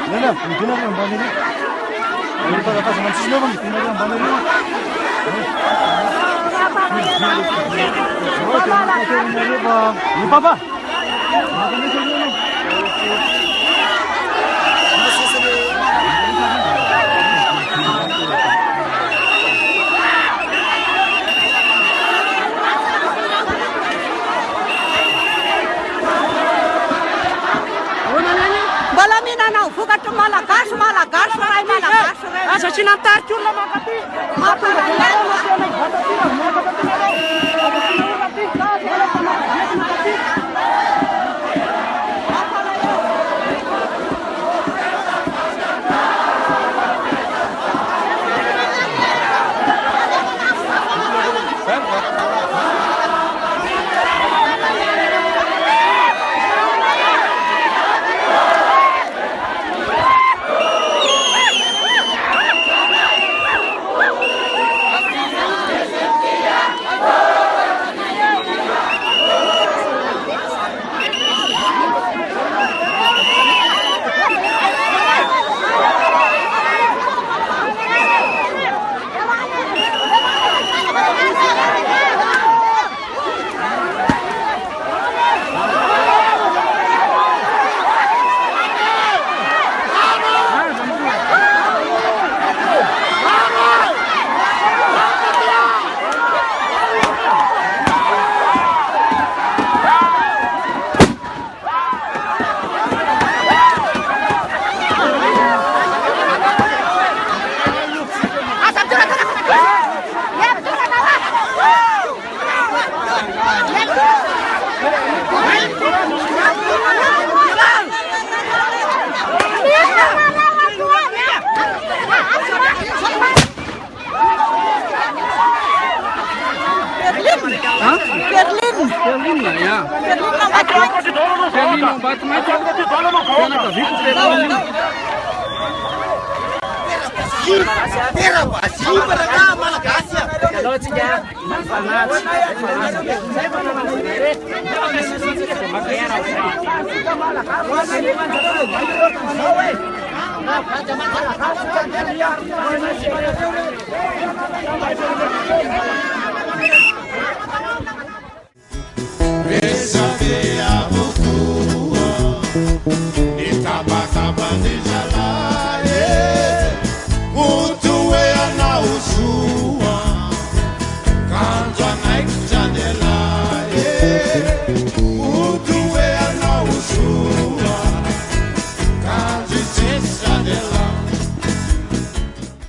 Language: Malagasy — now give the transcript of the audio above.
Nena, tinggal yang balik ni. Ini pada apa sama sini bang? Tinggal yang balik ni. Ini papa. Malah gas rai malah gas rai. Asa sinantar cun lah makati. Apa lagi? Berlin lah ya. Berlin obat macam itu dalam apa? Tera pasti mereka malah kasih. Kalau saja panas. Jangan